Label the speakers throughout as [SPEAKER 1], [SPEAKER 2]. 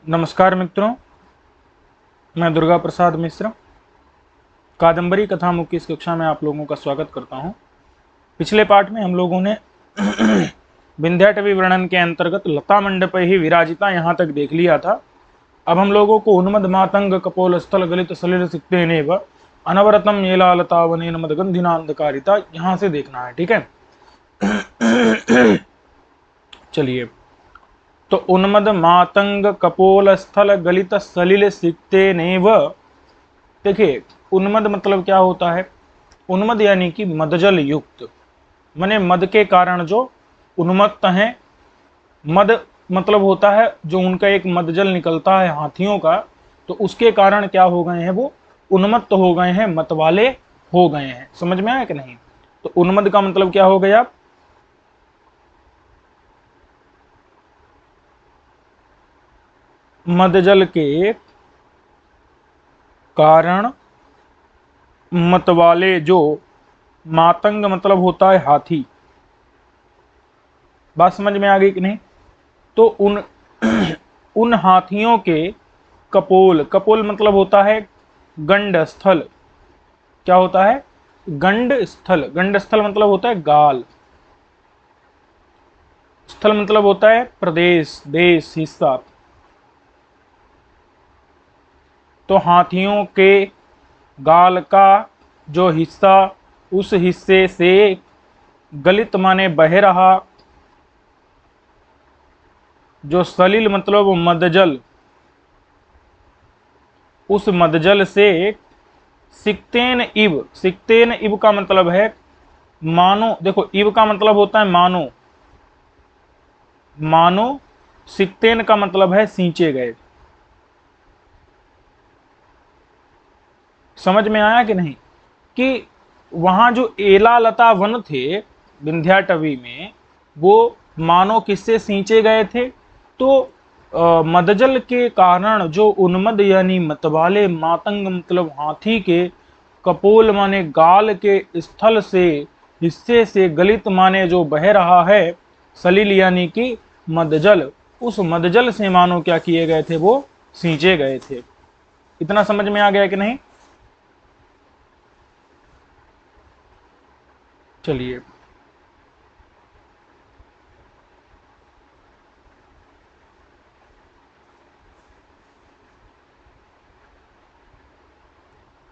[SPEAKER 1] नमस्कार मित्रों, मैं दुर्गा प्रसाद मिश्र कादंबरी कथामुख की इस कक्षा में आप लोगों का स्वागत करता हूं। पिछले पाठ में हम लोगों ने विंध्याटवी वर्णन के अंतर्गत लता मंडप ही विराजिता यहां तक देख लिया था। अब हम लोगों को उन्मद मातंग कपोल स्थल गलित सलिल सिक्तेने व अनवरतम येला लता वनेन मदगंधिना अंधकारिता यहां से देखना है। ठीक है, चलिए। तो उन्मद मातंग कपोल स्थल गलित सलिल सिक्ते नेव। देखिए, उन्मद मतलब क्या होता है? उन्मद यानी कि मदजल युक्त, माने मद के कारण जो उन्मत्त हैं। मद मतलब होता है जो उनका एक मदजल निकलता है हाथियों का, तो उसके कारण क्या हो गए हैं? वो उन्मत्त हो गए हैं, मतवाले हो गए हैं। समझ में आया कि नहीं? तो उन्मद का मतलब क्या हो गया? मदजल के कारण मतवाले जो, मातंग मतलब होता है हाथी। बात समझ में आ गई कि नहीं? तो उन उन हाथियों के कपोल, कपोल मतलब होता है गंड स्थल। क्या होता है? गंड स्थल। गंड स्थल मतलब होता है गाल, स्थल मतलब होता है प्रदेश, देश, हिस्सा। तो हाथियों के गाल का जो हिस्सा, उस हिस्से से गलित माने बह रहा, जो सलिल मतलब मदजल, उस मदजल से सिक्तेन इव। सिक्तेन इव का मतलब है मानो। देखो, इव का मतलब होता है मानो, मानो। सिक्तेन का मतलब है सींचे गए। समझ में आया कि नहीं? कि वहां जो एला लता वन थे विंध्याटवी में, वो मानो किससे सींचे गए थे? तो मदजल के कारण जो उन्मद यानी मतवाले, मातंग मतलब हाथी के, कपोल माने गाल के स्थल से, हिस्से से, गलित माने जो बह रहा है, सलिल यानी कि मदजल, उस मदजल से मानो क्या किए गए थे? वो सींचे गए थे। इतना समझ में आ गया कि नहीं? चलिए,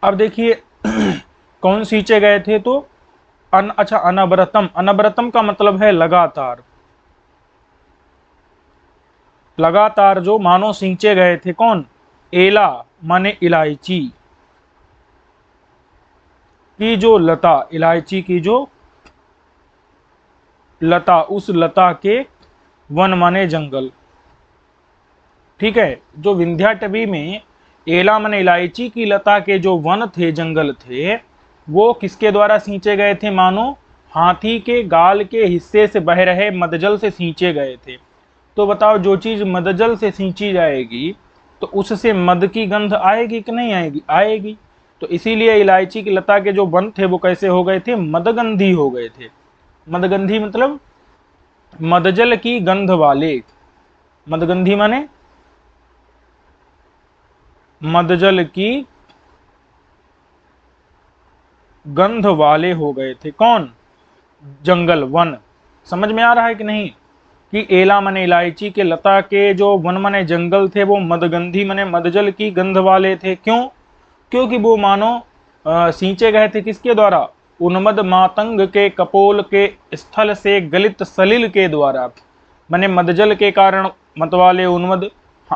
[SPEAKER 1] अब देखिए कौन सींचे गए थे? तो अच्छा, अनवरतम। अनवरतम का मतलब है लगातार। लगातार जो मानो सींचे गए थे। कौन? एला माने इलायची की जो लता, इलायची की जो लता, उस लता के वन माने जंगल। ठीक है, जो विंध्याटवी में एला माने इलायची की लता के जो वन थे, जंगल थे, वो किसके द्वारा सींचे गए थे? मानो हाथी के गाल के हिस्से से बह रहे मदजल से सींचे गए थे। तो बताओ, जो चीज मदजल से सींची जाएगी तो उससे मद की गंध आएगी कि नहीं आएगी? आएगी। तो इसीलिए इलायची की लता के जो वन थे वो कैसे हो गए थे? मदगंधी हो गए थे। मदगंधी मतलब मदजल की गंध वाले। मदगंधी माने मदजल की गंध वाले हो गए थे। कौन? जंगल, वन। समझ में आ रहा है कि नहीं? कि एला मने इलायची के लता के जो वन मने जंगल थे, वो मदगंधी मने मदजल की गंध वाले थे। क्यों? क्योंकि वो मानो सींचे गए थे किसके द्वारा? उन्मद मातंग के कपोल के स्थल से गलित सलिल के द्वारा। मने मदजल के कारण मतवाले उन्मद,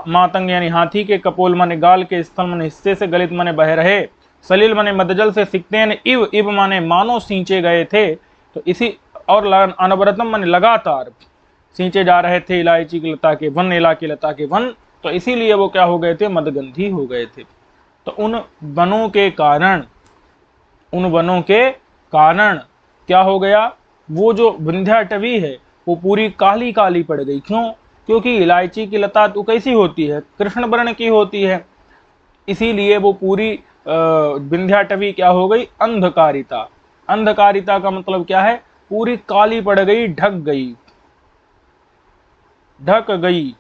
[SPEAKER 1] मातंग यानी हाथी के, कपोल माने गाल के, स्थल माने हिस्से से, गलित माने बह रहे, सलिल माने मदजल से, सिक्तेन इव, इव माने मानो सींचे गए थे। तो इसी, और अनवरतम माने लगातार सींचे जा रहे थे इलायची की लता के वन, एला की लता के वन। तो इसीलिए वो क्या हो गए थे? मदगंधी हो गए थे। तो उन वनों के कारण, उन वनों के कारण क्या हो गया? वो जो विंध्याटवी है वो पूरी काली काली पड़ गई। क्यों? क्योंकि इलायची की लता तो कैसी होती है? कृष्ण वर्ण की होती है। इसीलिए वो पूरी विंध्याटवी क्या हो गई? अंधकारिता। अंधकारिता का मतलब क्या है? पूरी काली पड़ गई, ढक गई, ढक गई।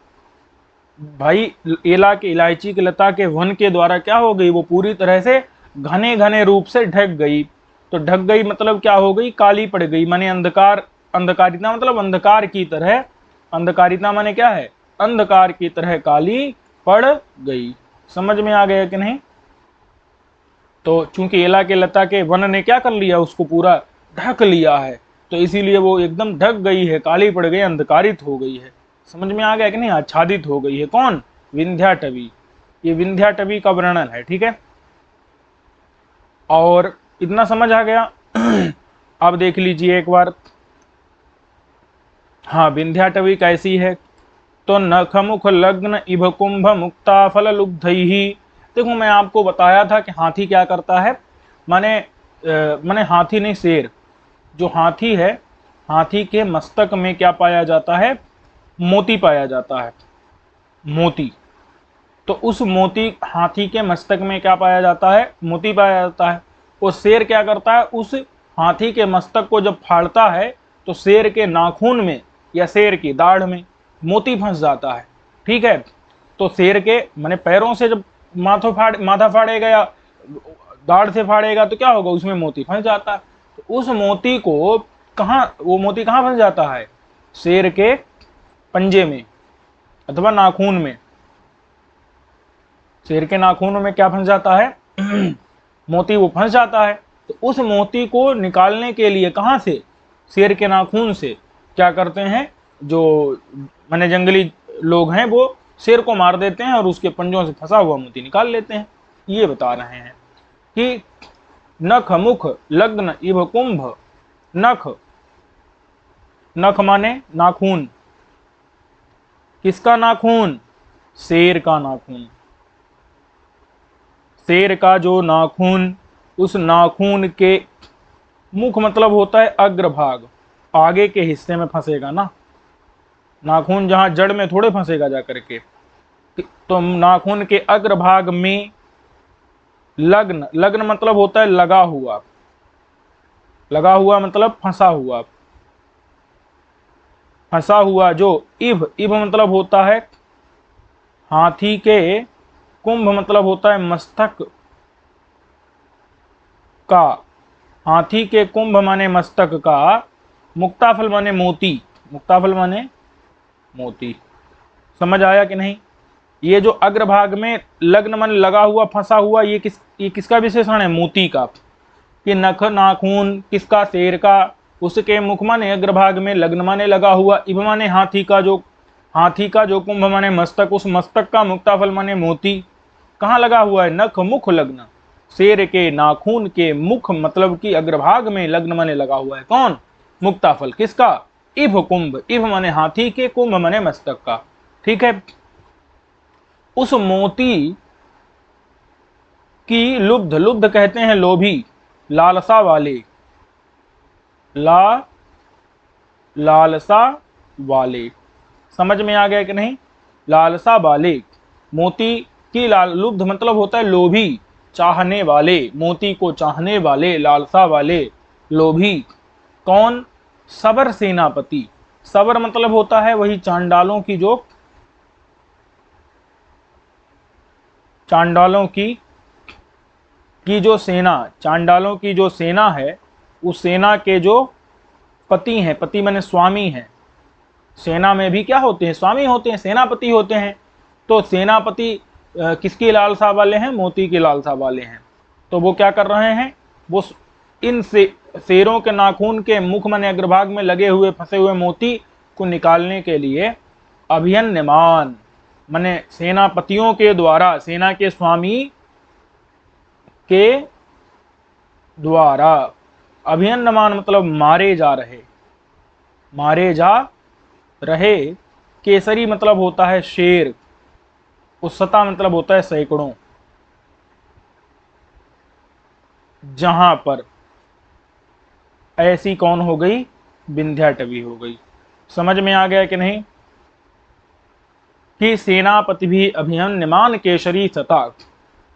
[SPEAKER 1] भाई एला के इलायची की लता के वन के द्वारा क्या हो गई, वो पूरी तरह से घने घने रूप से ढक गई। तो ढक गई मतलब क्या हो गई, काली पड़ गई, माने अंधकार, अंधकारिता मतलब अंधकार की तरह, अंधकारिता माने क्या है, अंधकार की तरह काली पड़ गई। समझ में आ गया कि नहीं। तो चूंकि एला के लता के वन ने क्या कर लिया, उसको पूरा ढक लिया है, तो इसीलिए वो एकदम ढक गई है, काली पड़ गई, अंधकारित हो गई है। समझ में आ गया कि नहीं, आच्छादित हो गई है। कौन, विंध्याटवी। ये विंध्याटवी का वर्णन है, ठीक है। और इतना समझ आ गया। अब देख लीजिए एक बार, हाँ विंध्याटवी कैसी है, तो नखमुख लग्न इभ कुंभ मुक्ता फल लुब्ध ही। देखो मैं आपको बताया था कि हाथी क्या करता है, माने माने हाथी नहीं, शेर। जो हाथी है, हाथी के मस्तक में क्या पाया जाता है, मोती पाया जाता है, मोती। तो उस मोती, हाथी के मस्तक में क्या पाया जाता है, मोती पाया जाता है। वो शेर क्या करता है, उस हाथी के मस्तक को जब फाड़ता है तो शेर के नाखून में या शेर की दाढ़ में मोती फंस जाता है, ठीक है। तो शेर के माने पैरों से जब माथा फाड़ेगा या दाढ़ से फाड़ेगा तो क्या होगा, उसमें मोती फंस जाता है। तो उस मोती को कहाँ, वो मोती कहाँ फंस जाता है, शेर के पंजे में अथवा नाखून में। शेर के नाखूनों में क्या फंस जाता है, मोती वो फंस जाता है। तो उस मोती को निकालने के लिए कहाँ से, शेर के नाखून से क्या करते हैं, जो माने जंगली लोग हैं वो शेर को मार देते हैं और उसके पंजों से फंसा हुआ मोती निकाल लेते हैं। ये बता रहे हैं कि नख मुख लग्न इव कुंभ। नख, नख माने नाखून, किसका नाखून, शेर का नाखून। शेर का जो नाखून, उस नाखून के, मुख मतलब होता है अग्रभाग, आगे के हिस्से में फंसेगा ना, नाखून जहां जड़ में थोड़े फंसेगा जा करके। तो नाखून के अग्रभाग में लग्न, लग्न मतलब होता है लगा हुआ, लगा हुआ मतलब फंसा हुआ, फंसा हुआ जो इभ, इभ मतलब होता है हाथी के, कुंभ मतलब होता है मस्तक का, हाथी के कुंभ माने मस्तक का, मुक्ताफल माने मोती, मुक्ताफल माने मोती। समझ आया कि नहीं। ये जो अग्रभाग में लग्न मन लगा हुआ फंसा हुआ, ये किसका विशेषण है, मोती का। कि नख नाखून किसका, शेर का, उसके मुख माने अग्रभाग में, लग्न माने लगा हुआ, इभ माने हाथी का जो, हाथी का जो कुंभ माने मस्तक, उस मस्तक का मुक्ताफल माने मोती कहाँ लगा हुआ है, नख मुख लग्न, शेर के नाखून के मुख मतलब कि अग्रभाग में लग्न माने लगा हुआ है कौन, मुक्ताफल किसका, इभ कुंभ, इभ माने हाथी के, कुंभ माने मस्तक का, ठीक है। उस मोती की लुब्ध, लुब्ध कहते हैं लोभी, लालसा वाले, लालसा वाले। समझ में आ गया कि नहीं, लालसा वाले, मोती की लाल, लुब्ध मतलब होता है लोभी, चाहने वाले, मोती को चाहने वाले, लालसा वाले, लोभी। कौन, सबर सेनापति। सबर मतलब होता है वही चांडालों की जो, चांडालों की जो सेना, चांडालों की जो सेना है, उस सेना के जो पति हैं, पति माने स्वामी हैं, सेना में भी क्या होते हैं, स्वामी होते हैं, सेनापति होते हैं। तो सेनापति किसकी लालसा वाले हैं, मोती की लालसा वाले हैं। तो वो क्या कर रहे हैं, वो इन शेरों के नाखून के मुख माने अग्रभाग में लगे हुए फंसे हुए मोती को निकालने के लिए अभियन्यमान माने सेनापतियों के द्वारा, सेना के स्वामी के द्वारा, अभियन्यमान मतलब मारे जा रहे, मारे जा रहे। केसरी मतलब होता है शेर, उस्सता मतलब होता है सैकड़ों। जहां पर ऐसी कौन हो गई, विंध्याटवी हो गई। समझ में आ गया कि नहीं, कि सेनापति भी अभियन्यमान केसरी सता।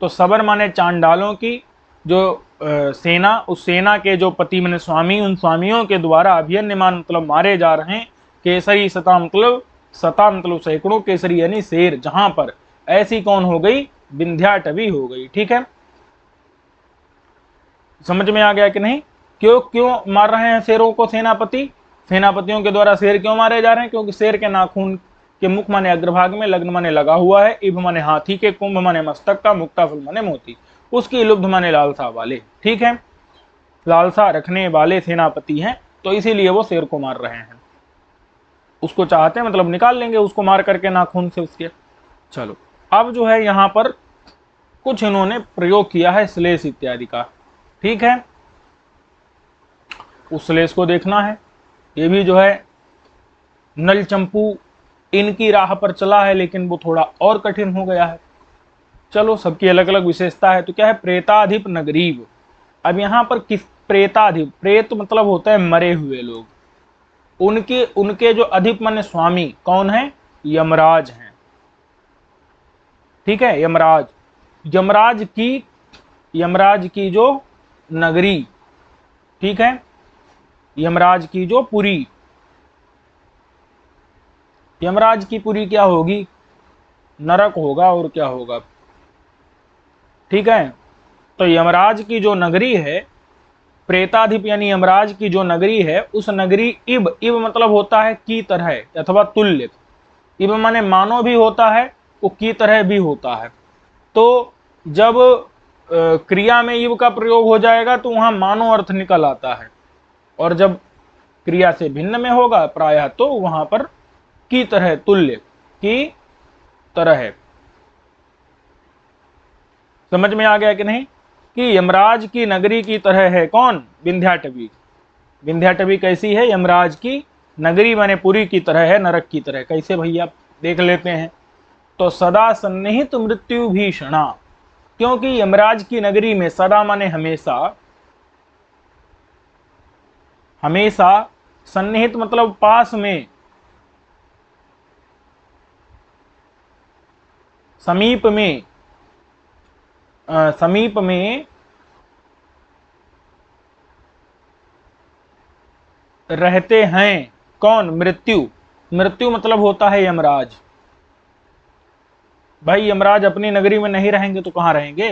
[SPEAKER 1] तो सबर माने चांडालों की जो सेना, उस सेना के जो पति माने स्वामी, उन स्वामियों के द्वारा अभियन्यमान मतलब मारे जा रहे हैं, केसरी सता मतलब शता मतलब सैकड़ों केसरी यानी शेर, जहां पर ऐसी कौन हो गई, विंध्याटवी हो गई। ठीक है, समझ में आ गया कि नहीं? क्यों क्यों मार रहे हैं शेरों को सेनापति? सेनापतियों के द्वारा शेर क्यों मारे जा रहे हैं? क्योंकि शेर के नाखून के मुख माने अग्रभाग में, लग्न माने लगा हुआ है, इभ माने हाथी के, कुंभ माने मस्तक का, मुक्ताफल माने मोती, उसकी लुब्ध माने लालसा वाले। ठीक है, लालसा रखने वाले सेनापति हैं, तो इसीलिए वो शेर को मार रहे हैं। उसको चाहते हैं मतलब निकाल लेंगे उसको मार करके नाखून से उसके। चलो, अब जो है यहाँ पर कुछ इन्होंने प्रयोग किया है श्लेष इत्यादि का। ठीक है, उस श्लेष को देखना है। ये भी जो है नल चंपू इनकी राह पर चला है, लेकिन वो थोड़ा और कठिन हो गया है। चलो, सबकी अलग अलग विशेषता है। तो क्या है, प्रेताधिप नगरीब। अब यहाँ पर किस प्रेताधिप, प्रेत मतलब होता है मरे हुए लोग, उनके उनके जो अधिप माने स्वामी कौन है, यमराज हैं। ठीक है, यमराज, यमराज की जो नगरी, ठीक है, यमराज की जो पुरी, यमराज की पुरी क्या होगी, नरक होगा और क्या होगा। ठीक है, तो यमराज की जो नगरी है, प्रेताधिप यानी यमराज की जो नगरी है, उस नगरी इब, इब मतलब होता है की तरह अथवा तुल्य, इब माने मानो भी होता है, वो की तरह भी होता है। तो जब क्रिया में इब का प्रयोग हो जाएगा तो वहां मानो अर्थ निकल आता है, और जब क्रिया से भिन्न में होगा प्रायः तो वहां पर की तरह, तुल्य की तरह है। समझ में आ गया कि नहीं? कि यमराज की नगरी की तरह है कौन, विंध्याटवी। विंध्याटवी कैसी है, यमराज की नगरी माने पुरी की तरह है, नरक की तरह। कैसे भैया, देख लेते हैं। तो सदा सन्निहित मृत्यु भीषणा, क्योंकि यमराज की नगरी में सदा माने हमेशा, हमेशा, सन्निहित मतलब पास में, समीप में, समीप में रहते हैं कौन, मृत्यु। मृत्यु मतलब होता है यमराज। भाई यमराज अपनी नगरी में नहीं रहेंगे तो कहां रहेंगे?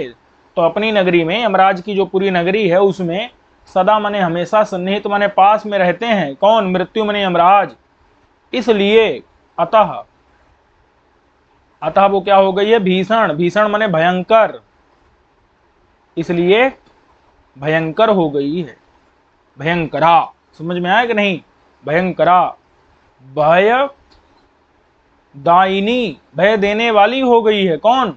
[SPEAKER 1] तो अपनी नगरी में, यमराज की जो पूरी नगरी है उसमें सदा माने हमेशा, सन्निहित माने पास में रहते हैं कौन, मृत्यु माने यमराज। इसलिए अतः, अतः वो क्या हो गई है, भीषण, भीषण माने भयंकर, इसलिए भयंकर हो गई है, भयंकरा। समझ में आया कि नहीं? भयंकरा, भय दायिनी, भय देने वाली हो गई है कौन,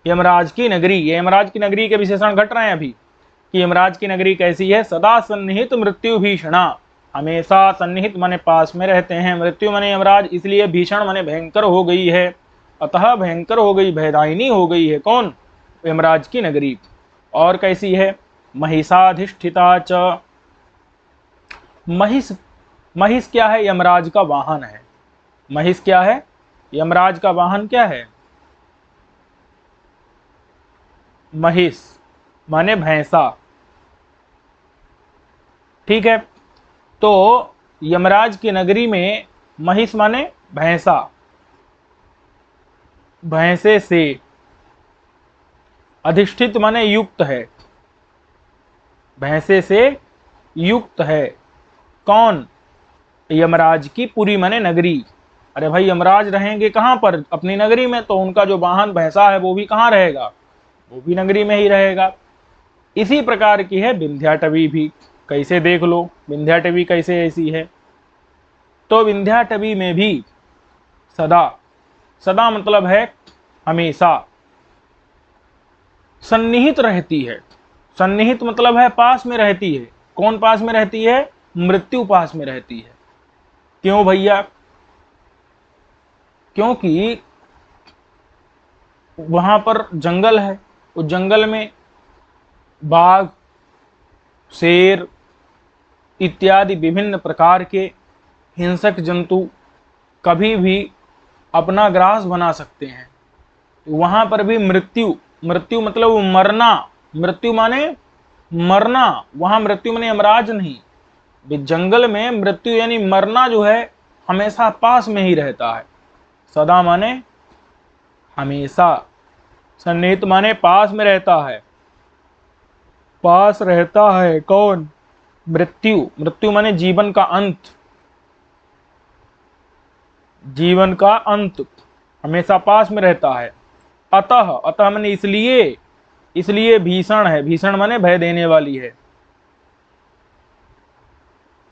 [SPEAKER 1] यमराज की नगरी। ये यमराज की नगरी के विशेषण घट रहे हैं अभी, कि यमराज की नगरी कैसी है, सदा सन्निहित मृत्यु भीषणा, हमेशा सन्निहित माने पास में रहते हैं, मृत्यु माने यमराज, इसलिए भीषण माने भयंकर हो गई है। अतः भयंकर हो गई, भयदायिनी हो गई है कौन, यमराज की नगरी। और कैसी है, महिषाधिष्ठिता च, महिष, महिष क्या है, यमराज का वाहन है। महिष क्या है, यमराज का वाहन क्या है, महिष माने भैंसा। ठीक है, तो यमराज की नगरी में महिष माने भैंसा, भैंसे से, अधिष्ठित माने युक्त है, भैंसे से युक्त है कौन, यमराज की पुरी माने नगरी। अरे भाई यमराज रहेंगे कहां पर, अपनी नगरी में, तो उनका जो वाहन भैंसा है वो भी कहां रहेगा, वो भी नगरी में ही रहेगा। इसी प्रकार की है विंध्याटवी भी। कैसे, देख लो विंध्याटवी कैसे ऐसी है। तो विंध्याटवी में भी सदा, सदा मतलब है हमेशा, सन्निहित रहती है। सन्निहित मतलब है पास में रहती है। कौन पास में रहती है, मृत्यु पास में रहती है। क्यों भैया, क्योंकि वहां पर जंगल है, उस जंगल में बाघ, शेर इत्यादि विभिन्न प्रकार के हिंसक जंतु कभी भी अपना ग्रास बना सकते हैं। वहां पर भी मृत्यु, मृत्यु मतलब मरना, मृत्यु माने मरना, वहां मृत्यु माने यमराज नहीं, जंगल में मृत्यु यानी मरना जो है हमेशा पास में ही रहता है। सदा माने हमेशा, सन्निहित माने पास में रहता है, पास रहता है कौन? मृत्यु। मृत्यु माने जीवन का अंत, जीवन का अंत, हमेशा पास में रहता है। अतः, अतः माने इसलिए, इसलिए भीषण है, भीषण माने भय देने वाली है।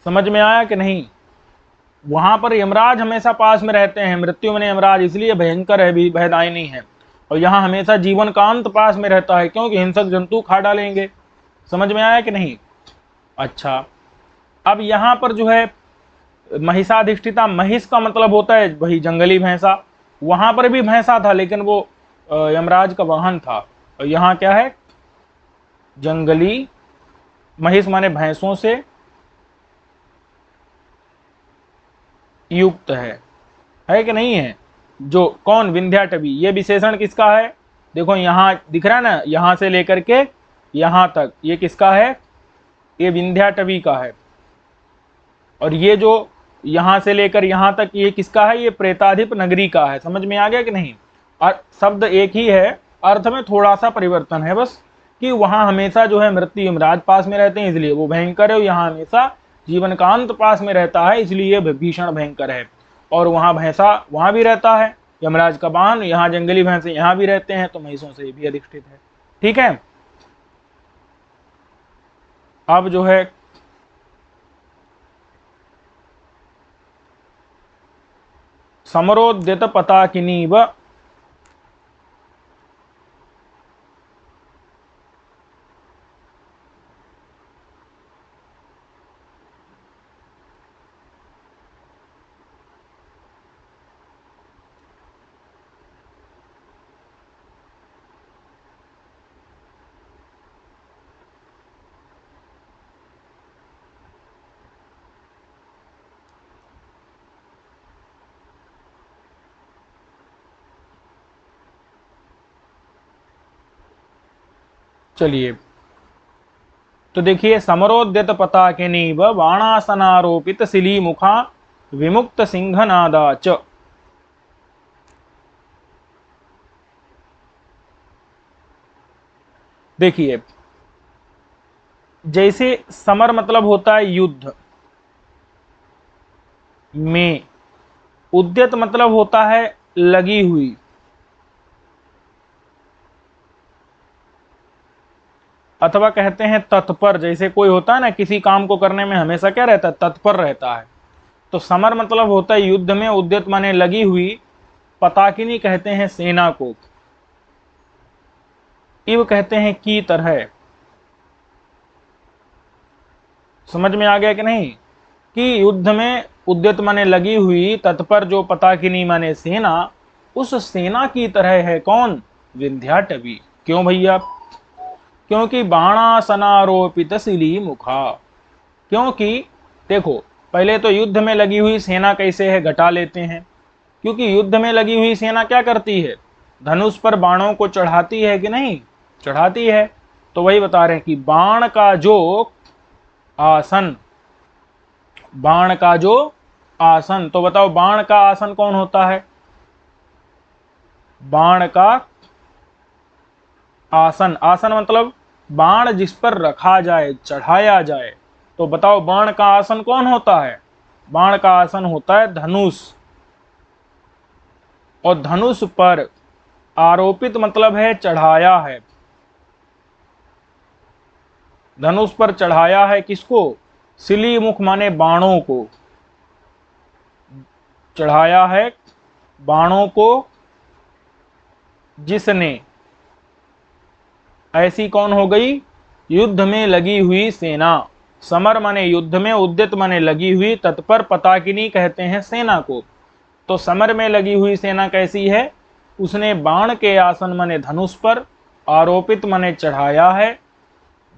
[SPEAKER 1] समझ में आया कि नहीं? वहां पर यमराज हमेशा पास में रहते हैं, मृत्यु माने यमराज, इसलिए भयंकर है, भी भयदायिनी है। और यहाँ हमेशा जीवन का अंत पास में रहता है, क्योंकि हिंसक जंतु खा डालेंगे। समझ में आया कि नहीं? अच्छा, अब यहाँ पर जो है महिषाधिष्ठिता, महिष का मतलब होता है वही जंगली भैंसा। वहां पर भी भैंसा था, लेकिन वो यमराज का वाहन था। और यहाँ क्या है? जंगली महिष माने भैंसों से युक्त है कि नहीं है? जो कौन? विंध्याटवी। ये विशेषण किसका है? देखो यहाँ दिख रहा है ना, यहां से लेकर के यहां तक, ये किसका है? ये विंध्याटवी का है। और ये जो यहां से लेकर यहां तक, ये किसका है? ये प्रेताधिप नगरी का है। समझ में आ गया कि नहीं? और शब्द एक ही है, अर्थ में थोड़ा सा परिवर्तन है बस, कि वहां हमेशा जो है मृत्यु यमराज पास में रहते हैं, इसलिए वो भयंकर है। यहाँ हमेशा जीवन का अंत पास में रहता है, इसलिए भीषण भयंकर है। और वहां भैंसा वहां भी रहता है, यमराज का वाहन, यहाँ जंगली भैंसे यहाँ भी रहते हैं, तो महिषों से भी अधिष्ठित है। ठीक है। अब जो है समरोद्यत पताकिनीव, चलिए तो देखिए, समरोद्यत पताकिनीव बाणासनारोपित शिली मुखा विमुक्त सिंहनादा च। देखिए, जैसे समर मतलब होता है युद्ध में, उद्यत मतलब होता है लगी हुई, अथवा कहते हैं तत्पर। जैसे कोई होता है ना, किसी काम को करने में हमेशा क्या रहता है? तत्पर रहता है। तो समर मतलब होता है युद्ध में, उद्यत माने लगी हुई, पताकिनी कहते हैं सेना को, इव कहते हैं की तरह। समझ में आ गया कि नहीं? कि युद्ध में उद्यत माने लगी हुई, तत्पर जो पताकिनी माने सेना, उस सेना की तरह है कौन? विंध्याटवी। क्यों भैया? क्योंकि बाणासनारोपित शिली मुखा। क्योंकि देखो, पहले तो युद्ध में लगी हुई सेना कैसे है घटा लेते हैं। क्योंकि युद्ध में लगी हुई सेना क्या करती है? धनुष पर बाणों को चढ़ाती है कि नहीं? चढ़ाती है। तो वही बता रहे हैं कि बाण का जो आसन, बाण का जो आसन, तो बताओ बाण का आसन कौन होता है? बाण का आसन, आसन मतलब बाण जिस पर रखा जाए, चढ़ाया जाए। तो बताओ बाण का आसन कौन होता है? बाण का आसन होता है धनुष। और धनुष पर आरोपित मतलब है चढ़ाया है। धनुष पर चढ़ाया है किसको? शिली मुख माने बाणों को, चढ़ाया है बाणों को जिसने। ऐसी कौन हो गई? युद्ध में लगी हुई सेना। समर माने युद्ध में, उद्यत माने लगी हुई, तत्पर, पताकिनी कहते हैं सेना को। तो समर में लगी हुई सेना कैसी है? उसने बाण के आसन माने धनुष पर, आरोपित माने चढ़ाया है।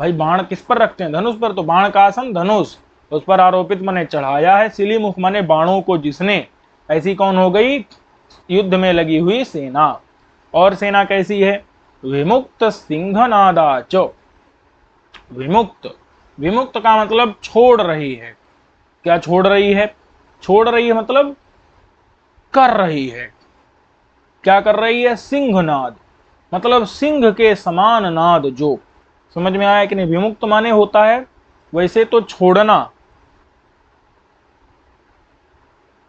[SPEAKER 1] भाई बाण किस पर रखते हैं? धनुष पर। तो बाण का आसन धनुष, उस पर आरोपित माने चढ़ाया है। शिली मुख माने बाणों को जिसने। ऐसी कौन हो गई? युद्ध में लगी हुई सेना। और सेना कैसी है? विमुक्त सिंहनादा च। विमुक्त, विमुक्त का मतलब छोड़ रही है। क्या छोड़ रही है? छोड़ रही है मतलब कर रही है। क्या कर रही है? सिंहनाद, मतलब सिंह के समान नाद जो। समझ में आया कि नहीं? विमुक्त माने होता है वैसे तो छोड़ना,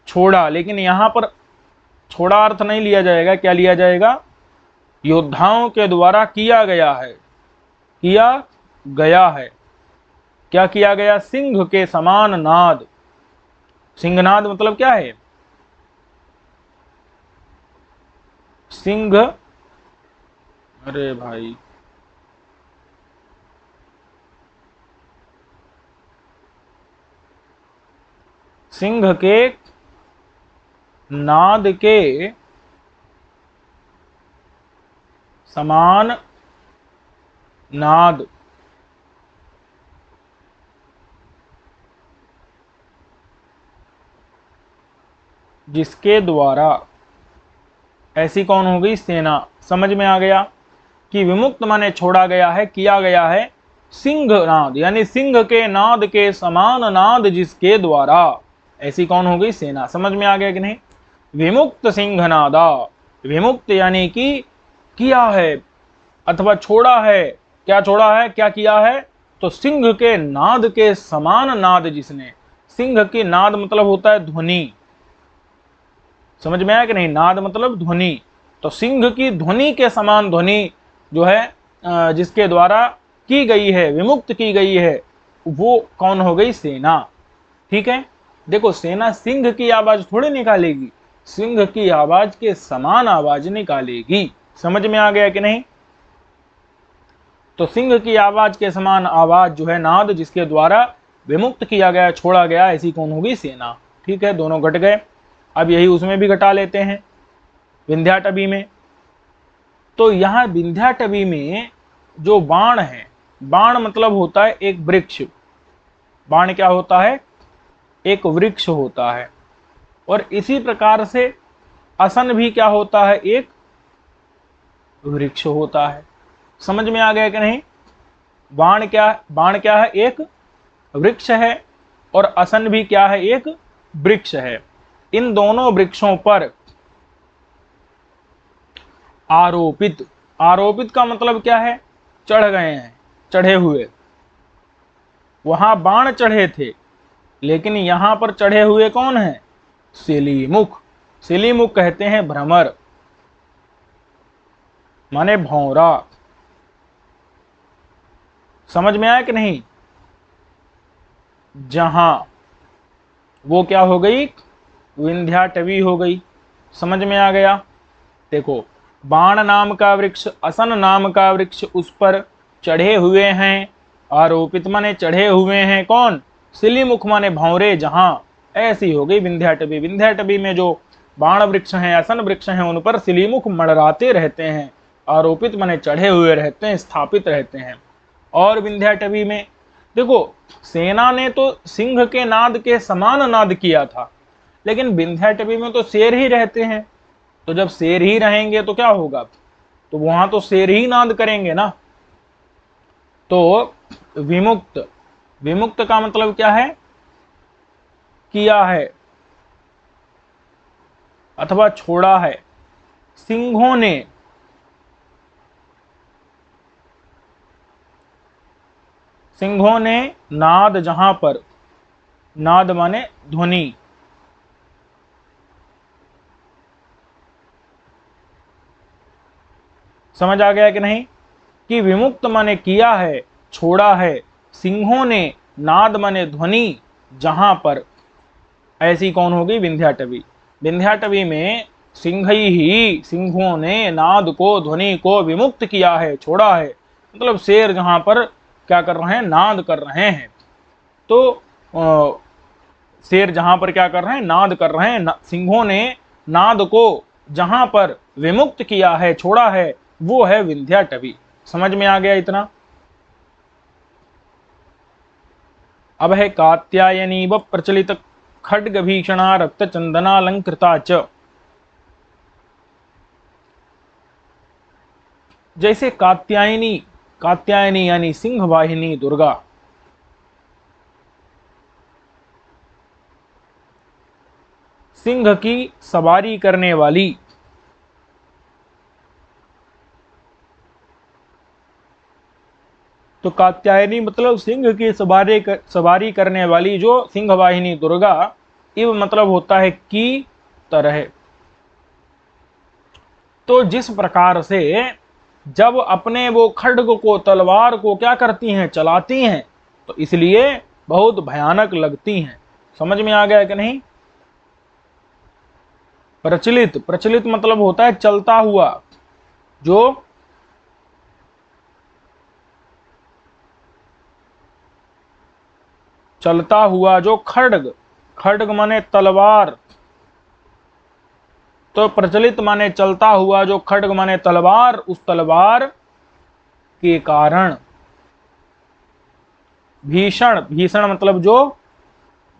[SPEAKER 1] छोड़ा, लेकिन यहां पर छोड़ा अर्थ नहीं लिया जाएगा। क्या लिया जाएगा? योद्धाओं के द्वारा किया गया है, किया गया है। क्या किया गया? सिंह के समान नाद। सिंहनाद मतलब क्या है? सिंह, अरे भाई, सिंह के नाद के समान नाद, जिसके द्वारा, ऐसी कौन हो गई? सेना। समझ में आ गया कि विमुक्त माने छोड़ा गया है, किया गया है। सिंह नाद यानी सिंह के नाद के समान नाद जिसके द्वारा, ऐसी कौन हो गई? सेना। समझ में आ गया कि नहीं? विमुक्त सिंह नादा, विमुक्त यानी कि किया है अथवा छोड़ा है। क्या छोड़ा है? क्या किया है? तो सिंह के नाद के समान नाद जिसने। सिंह की नाद मतलब होता है ध्वनि। समझ में आया कि नहीं? नाद मतलब ध्वनि। तो सिंह की ध्वनि के समान ध्वनि जो है जिसके द्वारा की गई है, विमुक्त की गई है, वो कौन हो गई? सेना। ठीक है। देखो, सेना सिंह की आवाज थोड़ी निकालेगी, सिंह की आवाज के समान आवाज निकालेगी। समझ में आ गया कि नहीं? तो सिंह की आवाज के समान आवाज जो है, नाद जिसके द्वारा विमुक्त किया गया, छोड़ा गया, ऐसी कौन होगी? सेना। ठीक है, दोनों घट गए। अब यही उसमें भी घटा लेते हैं, विंध्याटवी में। तो यहां विंध्याटवी में जो बाण है, बाण मतलब होता है एक वृक्ष। बाण क्या होता है? एक वृक्ष होता है। और इसी प्रकार से असन भी क्या होता है? एक वृक्ष होता है। समझ में आ गया कि नहीं? बाण क्या है? एक वृक्ष है। और असन भी क्या है? एक वृक्ष है। इन दोनों वृक्षों पर आरोपित, आरोपित का मतलब क्या है? चढ़ गए हैं, चढ़े हुए। वहां बाण चढ़े थे, लेकिन यहां पर चढ़े हुए कौन है? सिलीमुख। सिलीमुख कहते हैं भ्रमर, माने भौरा। समझ में आया कि नहीं? जहां, वो क्या हो गई? विंध्याटवी हो गई। समझ में आ गया? देखो, बाण नाम का वृक्ष, असन नाम का वृक्ष, उस पर चढ़े हुए हैं। आरोपित माने चढ़े हुए हैं कौन? सिलीमुख माने भौरे। जहां, ऐसी हो गई विंध्याटवी। विंध्याटवी में जो बाण वृक्ष हैं, असन वृक्ष हैं, उन पर सिलीमुख मंडराते रहते हैं। आरोपित माने चढ़े हुए रहते हैं, स्थापित रहते हैं। और विंध्याटवी में देखो, सेना ने तो सिंह के नाद के समान नाद किया था, लेकिन विंध्याटवी में तो शेर ही रहते हैं। तो जब शेर ही रहेंगे तो क्या होगा? तो वहां तो शेर ही नाद करेंगे ना। तो विमुक्त, विमुक्त का मतलब क्या है? किया है अथवा छोड़ा है। सिंहों ने, सिंहों ने नाद जहां पर, नाद माने ध्वनि। समझ आ गया कि नहीं? कि विमुक्त माने किया है, छोड़ा है। सिंहों ने नाद माने ध्वनि जहां पर, ऐसी कौन होगी? विंध्याटवी। विंध्याटवी में सिंह ही, सिंहों ने नाद को, ध्वनि को विमुक्त किया है, छोड़ा है। मतलब शेर जहां पर क्या कर रहे हैं? नाद कर रहे हैं। तो शेर जहां पर क्या कर रहे हैं? नाद कर रहे हैं। सिंहों ने नाद को जहां पर विमुक्त किया है, छोड़ा है, वो है विंध्याटवी। समझ में आ गया इतना? अब है कात्यायनी व प्रचलित खड्ग भीषणा रक्त चंदनालंकृता च। जैसे कात्यायनी, कात्यायनी यानी सिंह वाहिनी दुर्गा, सिंह की सवारी करने वाली। तो कात्यायनी मतलब सिंह की सवारी करने वाली जो सिंह वाहिनी दुर्गा। इव मतलब होता है की तरह। तो जिस प्रकार से जब अपने वो खड्ग को तलवार को क्या करती हैं, चलाती हैं, तो इसलिए बहुत भयानक लगती हैं। समझ में आ गया कि नहीं। प्रचलित, प्रचलित मतलब होता है चलता हुआ। जो चलता हुआ जो खड्ग, खड्ग माने तलवार, तो प्रचलित माने चलता हुआ, जो खड्ग माने तलवार, उस तलवार के कारण भीषण, भीषण मतलब जो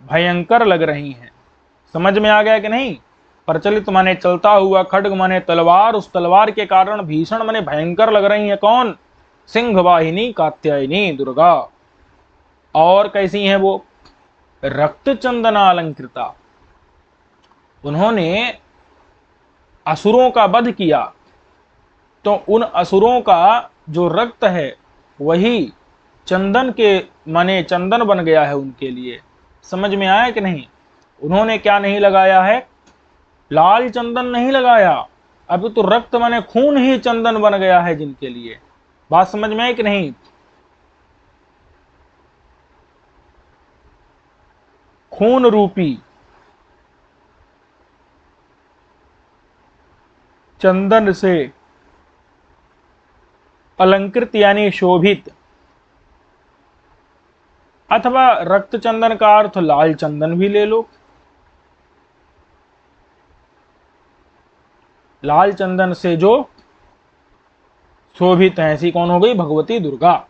[SPEAKER 1] भयंकर लग रही हैं। समझ में आ गया कि नहीं। प्रचलित माने चलता हुआ, खड्ग माने तलवार, उस तलवार के कारण भीषण माने भयंकर लग रही हैं। कौन? सिंह वाहिनी कात्यायनी दुर्गा। और कैसी हैं वो? रक्त चंदनालंकृता। उन्होंने असुरों का वध किया, तो उन असुरों का जो रक्त है वही चंदन के माने चंदन बन गया है उनके लिए। समझ में आया कि नहीं। उन्होंने क्या नहीं लगाया है? लाल चंदन नहीं लगाया, अभी तो रक्त माने खून ही चंदन बन गया है जिनके लिए। बात समझ में आई कि नहीं। खून रूपी चंदन से अलंकृत यानी शोभित, अथवा रक्त चंदन का अर्थ लाल चंदन भी ले लो। लाल चंदन से जो शोभित है, ऐसी कौन हो गई? भगवती दुर्गा।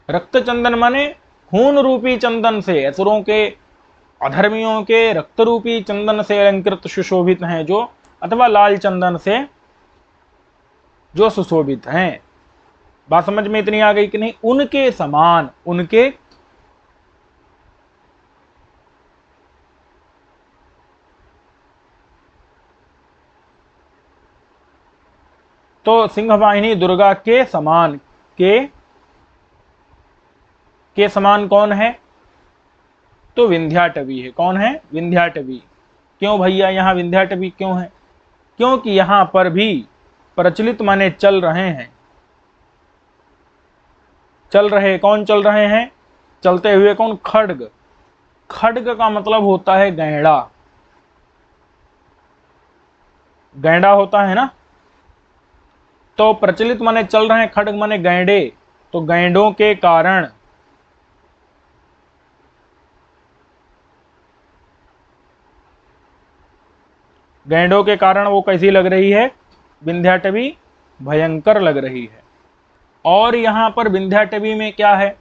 [SPEAKER 1] रक्त चंदन माने खून रूपी चंदन से, असुरों के, अधर्मियों के रक्त रूपी चंदन से अलंकृत सुशोभित हैं जो, अथवा लाल चंदन से जो सुशोभित हैं। बात समझ में इतनी आ गई कि नहीं। उनके समान, उनके तो सिंह वाहिनी दुर्गा के समान, के समान कौन है? तो विंध्याटवी है। कौन है? विंध्याटवी। क्यों भैया यहां विंध्याटवी क्यों है? क्योंकि यहां पर भी प्रचलित माने चल रहे हैं। चल रहे, कौन चल रहे हैं? चलते हुए कौन? खड्ग। खड्ग का मतलब होता है गैंडा। गैंडा होता है ना। तो प्रचलित माने चल रहे हैं, खड्ग माने गैंडे। तो गैंडों के कारण, गैंडों के कारण वो कैसी लग रही है? विंध्याटवी भयंकर लग रही है। और यहां पर विंध्याटवी में क्या है?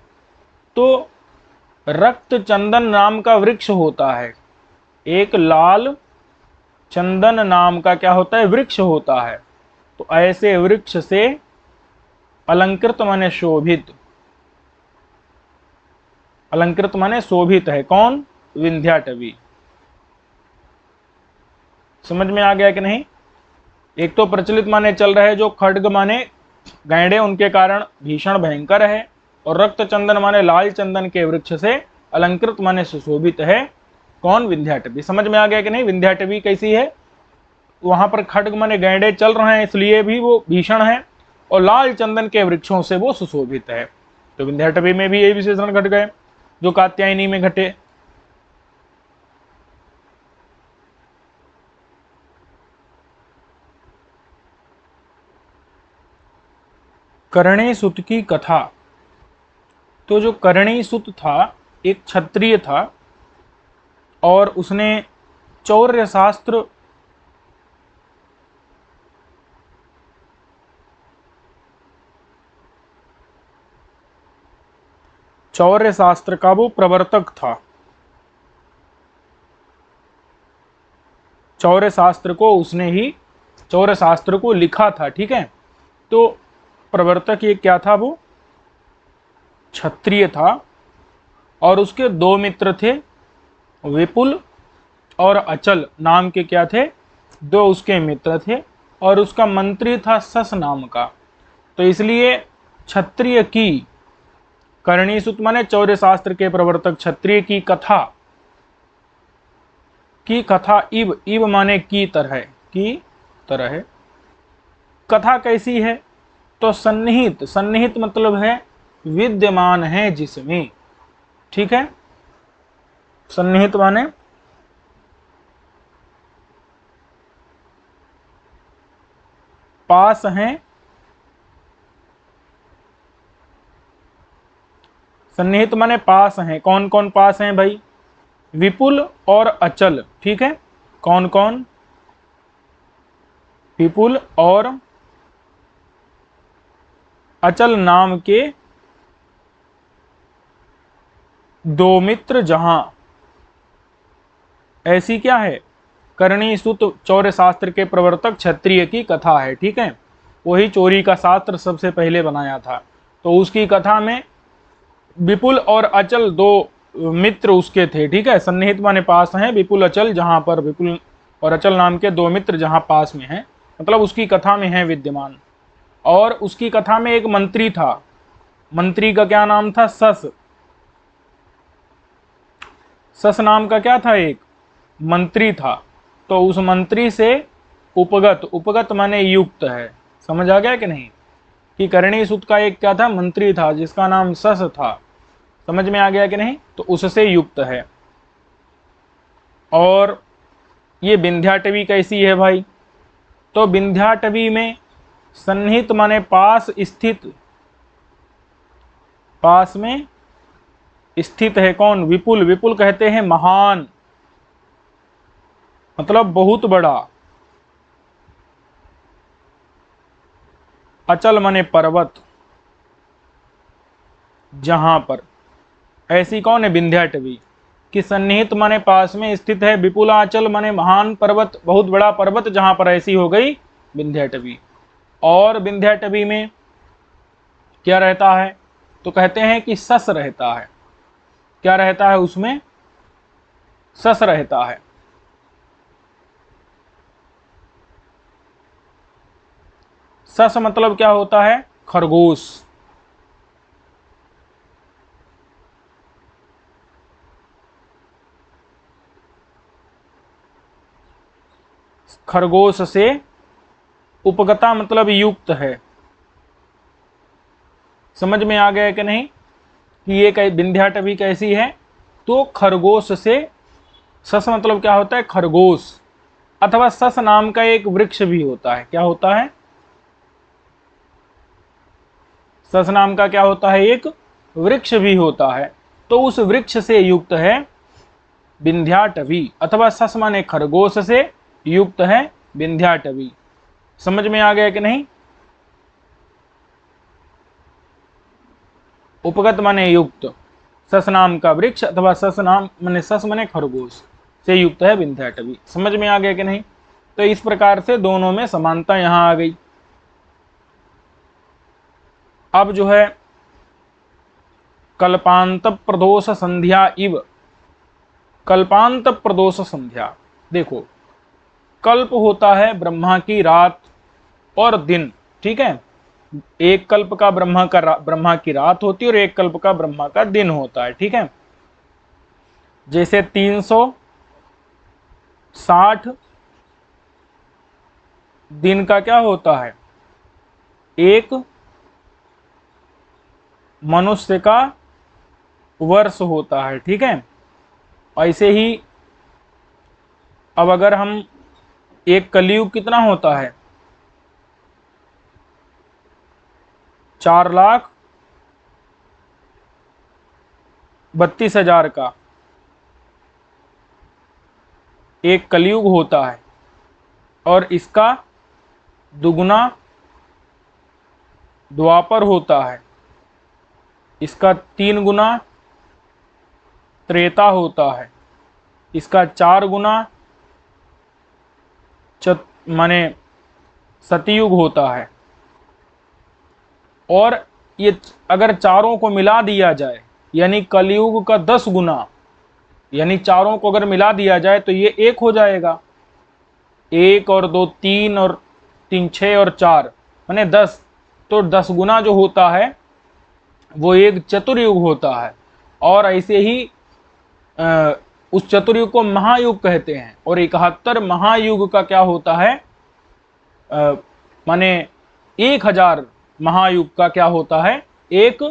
[SPEAKER 1] तो रक्त चंदन नाम का वृक्ष होता है। एक लाल चंदन नाम का क्या होता है? वृक्ष होता है। तो ऐसे वृक्ष से अलंकृत माने शोभित, अलंकृत माने शोभित है। कौन? विंध्याटवी। समझ में आ गया कि नहीं। एक तो प्रचलित माने चल रहे जो खड्ग माने गैंडे, उनके कारण भीषण भयंकर है। और रक्त चंदन माने लाल चंदन के वृक्ष से अलंकृत माने सुशोभित है। कौन? विंध्याटवी। समझ में आ गया कि नहीं। विंध्याटवी कैसी है? वहां पर खड्ग माने गैंडे चल रहे हैं इसलिए भी वो भीषण है, और लाल चंदन के वृक्षों से वो सुशोभित है। तो विंध्याटवी में भी यही विशेषण घट गए जो कात्यायनी में घटे। करणी सुत की कथा। तो जो करणी सुत था, एक क्षत्रिय था, और उसने चौर्य शास्त्र, चौर्य शास्त्र का वो प्रवर्तक था। चौर्य शास्त्र को उसने ही, चौर्य शास्त्र को लिखा था। ठीक है। तो प्रवर्तक ये क्या था? वो क्षत्रिय था। और उसके दो मित्र थे, विपुल और अचल नाम के क्या थे, दो उसके मित्र थे, और उसका मंत्री था सस नाम का। तो इसलिए क्षत्रिय की, करणी सूत माने चौर्य शास्त्र के प्रवर्तक, क्षत्रिय की कथा इव, इव माने की तरह कथा कैसी है, तो सन्निहित, सन्निहित मतलब है विद्यमान है जिसमें, ठीक है, सन्निहित माने पास हैं, सन्निहित माने पास हैं। कौन कौन पास हैं भाई, विपुल और अचल, ठीक है, कौन कौन, विपुल और अचल नाम के दो मित्र जहां, ऐसी क्या है, करणी सुत चौर्य शास्त्र के प्रवर्तक क्षत्रिय की कथा है, ठीक है, वही चोरी का शास्त्र सबसे पहले बनाया था। तो उसकी कथा में विपुल और अचल दो मित्र उसके थे, ठीक है, सन्निहित माने पास हैं, विपुल अचल, जहां पर विपुल और अचल नाम के दो मित्र जहां पास में हैं, मतलब उसकी कथा में है विद्यमान। और उसकी कथा में एक मंत्री था, मंत्री का क्या नाम था, सस, सस नाम का क्या था, एक मंत्री था। तो उस मंत्री से उपगत, उपगत माने युक्त है, समझ आ गया कि नहीं, कि करणी सूत का एक क्या था, मंत्री था जिसका नाम सस था, समझ में आ गया कि नहीं, तो उससे युक्त है। और ये विंध्याटवी कैसी है भाई, तो विंध्याटवी में सन्निहित माने पास स्थित, पास में स्थित है कौन, विपुल, विपुल कहते हैं महान, मतलब बहुत बड़ा, अचल माने पर्वत, जहां पर, ऐसी कौन है विंध्याटवी, कि सन्निहित माने पास में स्थित है, विपुलाचल माने महान पर्वत, बहुत बड़ा पर्वत, जहां पर ऐसी हो गई विंध्याटवी। और विंध्याटवी में क्या रहता है, तो कहते हैं कि सस रहता है, क्या रहता है उसमें, सस रहता है। सस मतलब क्या होता है, खरगोश, खरगोश से उपगता मतलब युक्त है, समझ में आ गया कि नहीं, कि ये विंध्याटवी कैसी है, तो खरगोश से, सस मतलब क्या होता है, खरगोश, अथवा सस नाम का एक वृक्ष भी होता है, क्या होता है, सस नाम का क्या होता है, एक वृक्ष भी होता है। तो उस वृक्ष से युक्त है विंध्याटवी, अथवा सस माने खरगोश से युक्त है विंध्याटवी, समझ में आ गया कि नहीं, उपगत माने युक्त, सस नाम का वृक्ष अथवा सस नाम माने, सस माने खरगोश से युक्त है विंध्याटवी, समझ में आ गया कि नहीं। तो इस प्रकार से दोनों में समानता यहां आ गई। अब जो है कल्पांत प्रदोष संध्या इव, कल्पांत प्रदोष संध्या, देखो कल्प होता है ब्रह्मा की रात और दिन, ठीक है, एक कल्प का ब्रह्मा की रात होती है और एक कल्प का ब्रह्मा का दिन होता है, ठीक है, जैसे 360 दिन का क्या होता है, एक मनुष्य का वर्ष होता है, ठीक है। ऐसे ही अब अगर हम, एक कलयुग कितना होता है, 4,32,000 का एक कलयुग होता है, और इसका दुगुना द्वापर होता है, इसका 3 गुना त्रेता होता है, इसका 4 गुना माने सतयुग होता है। और ये अगर चारों को मिला दिया जाए, यानी कलयुग का 10 गुना, यानी चारों को अगर मिला दिया जाए तो ये एक हो जाएगा। 1 और 2 3 और 3 6 और 4 माने 10। तो 10 गुना जो होता है वो एक चतुर्युग होता है। और ऐसे ही उस चतुर्युग को महायुग कहते हैं। और 71 महायुग का क्या होता है, माने 1000 महायुग का क्या होता है, एक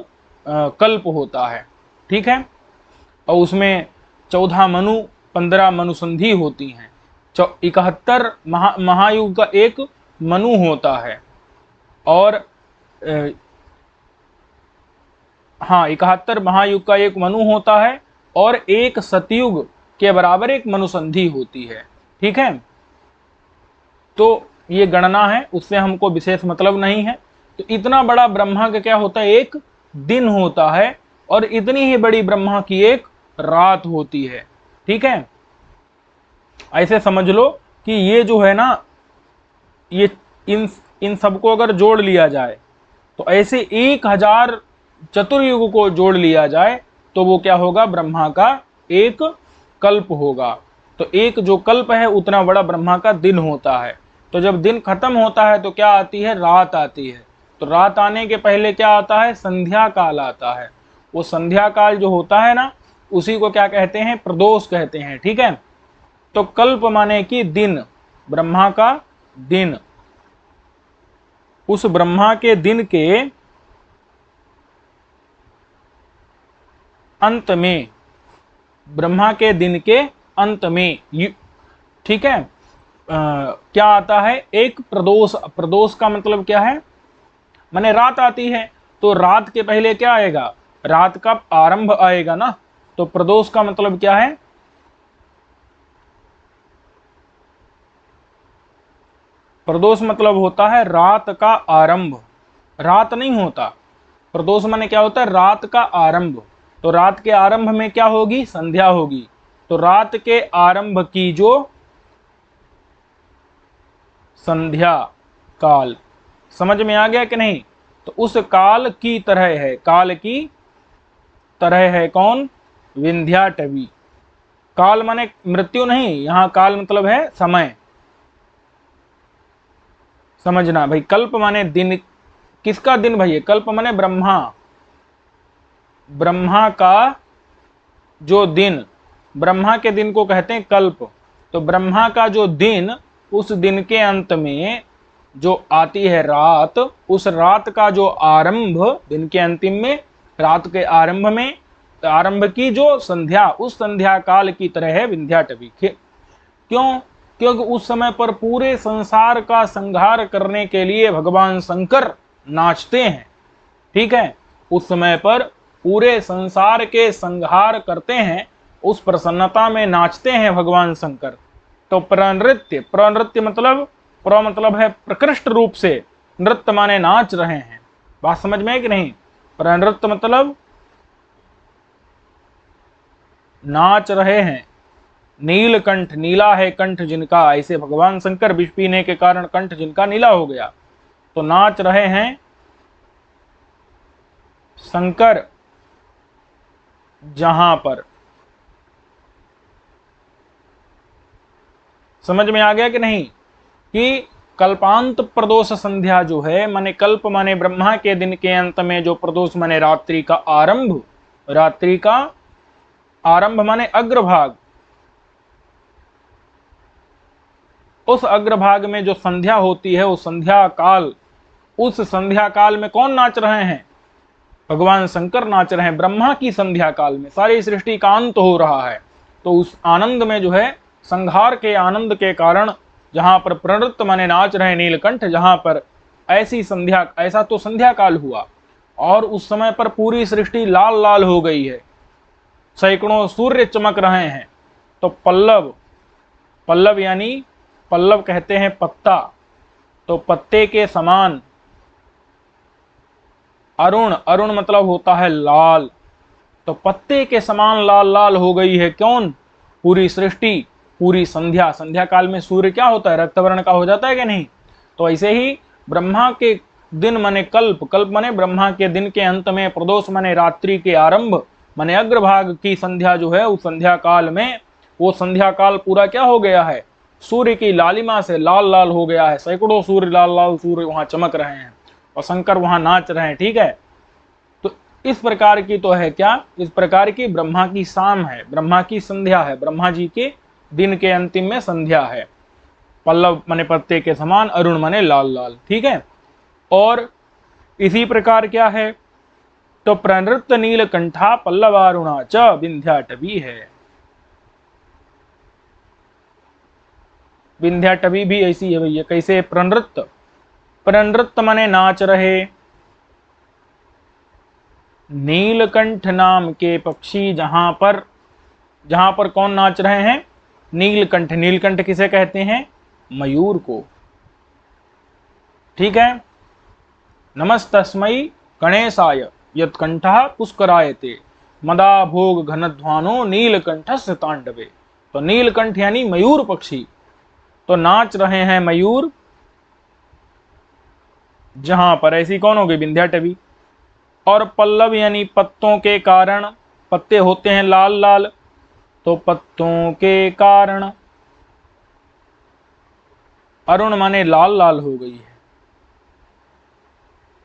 [SPEAKER 1] कल्प होता है। ठीक है। और उसमें 14 मनु 15 मनुसंधि होती हैं। 71 महायुग का एक मनु होता है। और हाँ, 71 महायुग का एक मनु होता है और एक सतयुग के बराबर एक मनुसंधि होती है। ठीक है। तो ये गणना है, उससे हमको विशेष मतलब नहीं है। तो इतना बड़ा ब्रह्मा का क्या होता है, एक दिन होता है। और इतनी ही बड़ी ब्रह्मा की एक रात होती है। ठीक है। ऐसे समझ लो कि ये जो है ना, ये इन सबको अगर जोड़ लिया जाए तो ऐसे 1000 चतुर्युग को जोड़ लिया जाए तो वो क्या होगा, ब्रह्मा का एक कल्प होगा। तो एक जो कल्प है उतना बड़ा ब्रह्मा का दिन होता है। तो जब दिन खत्म होता है तो क्या आती है, रात आती है। तो रात आने के पहले क्या आता है, संध्या काल आता है। वो संध्या काल जो होता है ना, उसी को क्या कहते हैं, प्रदोष कहते हैं। ठीक है। तो कल्प माने कि दिन, ब्रह्मा का दिन। उस ब्रह्मा के दिन के अंत में, ब्रह्मा के दिन के अंत में, ठीक है, क्या आता है, एक प्रदोष। प्रदोष का मतलब क्या है, माने रात आती है। तो रात के पहले क्या आएगा, रात का आरंभ आएगा ना। तो प्रदोष का मतलब क्या है, प्रदोष मतलब होता है रात का आरंभ। रात नहीं होता, प्रदोष माने क्या होता है, रात का आरंभ। तो रात के आरंभ में क्या होगी, संध्या होगी। तो रात के आरंभ की जो संध्या काल, समझ में आ गया कि नहीं। तो उस काल की तरह है, काल की तरह है कौन, विंध्याटवी। काल माने मृत्यु नहीं, यहां काल मतलब है समय। समझना भाई, कल्प माने दिन, किसका दिन भाई, कल्प माने ब्रह्मा, ब्रह्मा का जो दिन, ब्रह्मा के दिन को कहते हैं कल्प। तो ब्रह्मा का जो दिन, उस दिन के अंत में जो आती है रात, उस रात का जो आरंभ, दिन के अंतिम में, रात के आरंभ में, आरंभ की जो संध्या, उस संध्या काल की तरह है विंध्याटवी। क्यों, क्योंकि उस समय पर पूरे संसार का संहार करने के लिए भगवान शंकर नाचते हैं। ठीक है। उस समय पर पूरे संसार के संहार करते हैं, उस प्रसन्नता में नाचते हैं भगवान शंकर। तो प्रनृत्य, प्रनृत्य मतलब, प्र मतलब है प्रकृष्ट रूप से, नृत्य माने नाच रहे हैं। बात समझ में है कि नहीं। प्रनृत्य मतलब नाच रहे हैं। नीलकंठ, नीला है कंठ जिनका, ऐसे भगवान शंकर विष पीने के कारण कंठ जिनका नीला हो गया, तो नाच रहे हैं शंकर जहां पर। समझ में आ गया कि नहीं, कि कल्पांत प्रदोष संध्या जो है, माने कल्प माने ब्रह्मा के दिन के अंत में जो प्रदोष माने रात्रि का आरंभ, रात्रि का आरंभ माने अग्रभाग। उस अग्रभाग में जो संध्या होती है, उस संध्या काल, उस संध्या काल में कौन नाच रहे हैं, भगवान शंकर नाच रहे हैं। ब्रह्मा की संध्या काल में सारी सृष्टि का अंत हो रहा है। तो उस आनंद में जो है, संहार के आनंद के कारण, जहां पर प्रणृत्य माने नाच रहे नीलकंठ, जहां पर ऐसी संध्या, ऐसा तो संध्या काल हुआ और उस समय पर पूरी सृष्टि लाल लाल हो गई है, सैकड़ों सूर्य चमक रहे हैं। तो पल्लव, पल्लव यानी, पल्लव कहते हैं पत्ता, तो पत्ते के समान, अरुण, अरुण मतलब होता है लाल। तो पत्ते के समान लाल लाल हो गई है कौन, पूरी सृष्टि, पूरी संध्या। संध्या काल में सूर्य क्या होता है, रक्तवर्ण का हो जाता है कि नहीं। तो ऐसे ही ब्रह्मा के दिन माने कल्प, कल्प माने ब्रह्मा के दिन के अंत में, प्रदोष माने रात्रि के आरंभ, माने अग्रभाग की संध्या जो है उस संध्या काल में, वो संध्या काल पूरा क्या हो गया है, सूर्य की लालिमा से लाल लाल हो गया है। सैकड़ों सूर्य, लाल लाल सूर्य वहां चमक रहे हैं और शंकर वहां नाच रहे हैं। ठीक है, तो इस प्रकार की तो है क्या, इस प्रकार की ब्रह्मा की शाम है, ब्रह्मा की संध्या है, ब्रह्मा जी के दिन के अंतिम में संध्या है। पल्लव माने पत्ते के समान, अरुण माने लाल लाल। ठीक है, और इसी प्रकार क्या है, तो प्रनृत्त नीलकंठा पल्लवारुणा च विंध्याटवी है। विंध्याटवी भी ऐसी है भैया। कैसे, प्रनृत्त, प्रनृत्त माने नाच रहे। नीलकंठ नाम के पक्षी जहां पर कौन नाच रहे हैं, नीलकंठ। नीलकंठ किसे कहते हैं, मयूर को। ठीक है, नमस्तस्मै गणेशाय यत्कंठः पुष्करायते मदा भोग घनध्वानो नीलकंठस्य तांडवे। तो नीलकंठ यानी मयूर पक्षी, तो नाच रहे हैं मयूर जहां पर, ऐसी कौन होगी, विंध्याटवी। और पल्लव यानी पत्तों के कारण, पत्ते होते हैं लाल लाल, तो पत्तों के कारण। अरुण माने लाल लाल हो गई है,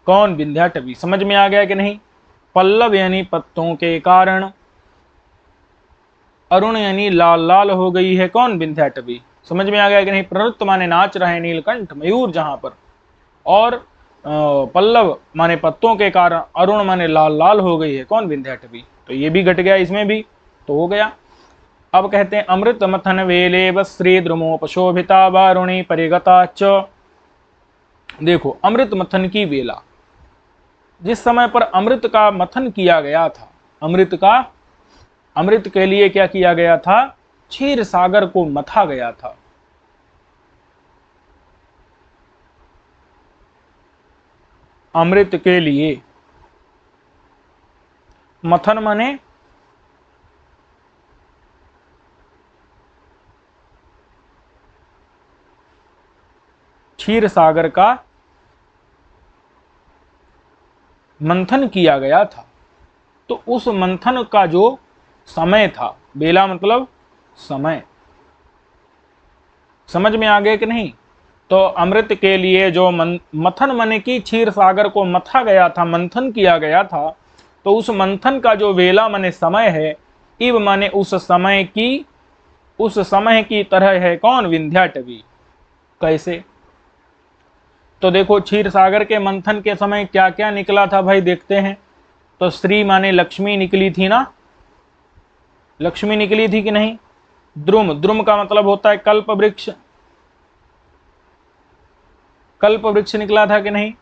[SPEAKER 1] कौन, विंध्याटवी। समझ में आ गया कि नहीं। पल्लव यानी पत्तों के कारण, अरुण यानी लाल लाल हो गई है, कौन, विंध्याटवी। समझ में आ गया कि नहीं। प्रनृत्त माने नाच रहे नीलकंठ मयूर जहां पर, और पल्लव माने पत्तों के कारण, अरुण माने लाल लाल हो गई है, कौन, विंध्याटवी। तो ये भी घट गया, इसमें भी तो हो गया। अब कहते हैं अमृत मथन वेले वश्री द्रुमोपशोभिता वारुणी परिगता च। देखो, अमृत मथन की वेला, जिस समय पर अमृत का मथन किया गया था, अमृत के लिए क्या किया गया था, क्षीर सागर को मथा गया था। अमृत के लिए मथन माने क्षीर सागर का मंथन किया गया था। तो उस मंथन का जो समय था, बेला मतलब समय, समझ में आ गया कि नहीं। तो अमृत के लिए जो मथन माने की क्षीर सागर को मथा गया था, मंथन किया गया था, तो उस मंथन का जो वेला माने समय है, इव माने उस समय की तरह है, कौन, विंध्याटवी। कैसे, तो देखो, क्षीर सागर के मंथन के समय क्या क्या निकला था भाई, देखते हैं। तो श्री माने लक्ष्मी निकली थी ना, लक्ष्मी निकली थी कि नहीं। द्रुम, द्रुम का मतलब होता है कल्प वृक्ष, कल्प वृक्ष निकला था कि नहीं,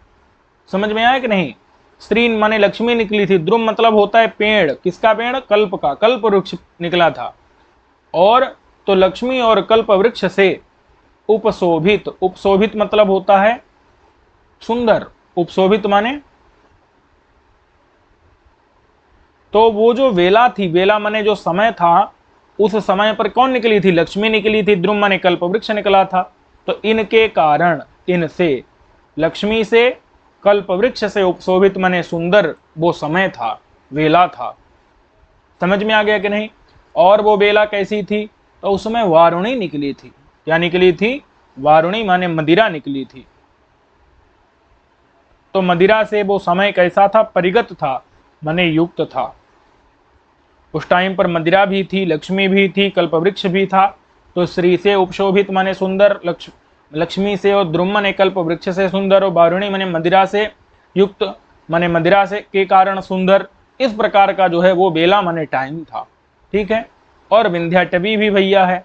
[SPEAKER 1] समझ में आया कि नहीं। श्री माने लक्ष्मी निकली थी, द्रुम मतलब होता है पेड़, किसका पेड़, कल्प का, कल्प वृक्ष निकला था। और तो लक्ष्मी और कल्प वृक्ष से उपशोभित, उपशोभित मतलब होता है सुंदर, उपशोभित माने, तो वो जो वेला थी, वेला माने जो समय था, उस समय पर कौन निकली थी, लक्ष्मी निकली थी। द्रुम माने कल्प वृक्ष निकला था। तो इनके कारण, इनसे, लक्ष्मी से, कल्प वृक्ष से उपशोभित माने सुंदर वो समय था, वेला था। समझ में आ गया कि नहीं। और वो बेला कैसी थी, तो उसमें वारुणी निकली थी। क्या निकली थी, वारुणी माने मदिरा निकली थी। तो मदिरा से वो समय कैसा था, परिगत था माने युक्त था। उस टाइम पर मदिरा भी थी, लक्ष्मी भी थी, कल्पवृक्ष भी था। तो श्री से उपशोभित माने सुंदर, लक्ष्मी से, और द्रुम माने कल्प वृक्ष से सुंदर, और वारुणी माने मदिरा से युक्त माने मदिरा से के कारण सुंदर। इस प्रकार का जो है वो बेला माने टाइम था। ठीक है, और विंध्याटवी भी भैया है।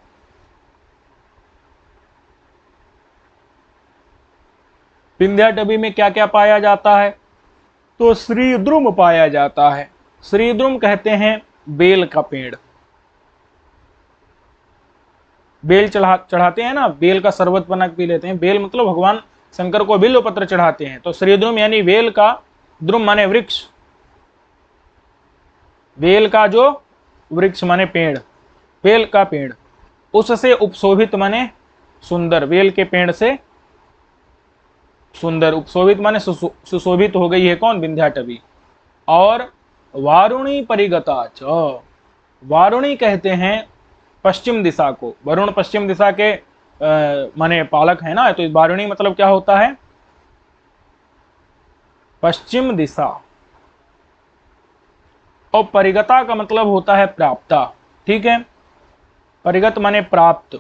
[SPEAKER 1] विंध्याटवी में क्या क्या पाया जाता है, तो श्रीद्रुम पाया जाता है। श्रीद्रुम कहते हैं बेल का पेड़, बेल चढ़ाते हैं ना, बेल का शरबत बना के पी लेते हैं। बेल मतलब भगवान शंकर को बिल्व पत्र चढ़ाते हैं। तो श्रीद्रुम यानी बेल का, द्रुम माने वृक्ष, बेल का जो वृक्ष माने पेड़, बेल का पेड़, उससे उपशोभित माने सुंदर, बेल के पेड़ से सुंदर, उपशोभित माने सुशोभित हो गई है, कौन, विंध्याटवी। और वारुणी परिगता च। वारुणी कहते हैं पश्चिम दिशा को। वरुण पश्चिम दिशा के माने पालक है ना, तो वारुणी मतलब क्या होता है? पश्चिम दिशा। और परिगता का मतलब होता है प्राप्ता। ठीक है, परिगत माने प्राप्त।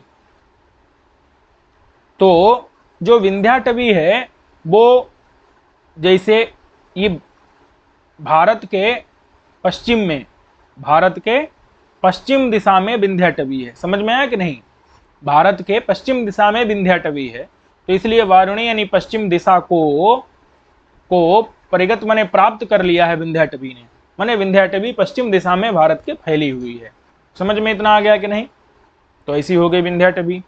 [SPEAKER 1] तो जो विंध्याटवी है वो जैसे ये भारत के पश्चिम में, भारत के पश्चिम दिशा में विंध्याटवी है। समझ में आया कि नहीं? भारत के पश्चिम दिशा में विंध्याटवी है, तो इसलिए वारुणी यानी पश्चिम दिशा को परिगत माने प्राप्त कर लिया है विंध्याटवी ने। माने विंध्याटवी पश्चिम दिशा में भारत के फैली हुई है। समझ में इतना आ गया कि नहीं? तो ऐसी हो गई विंध्याटवी।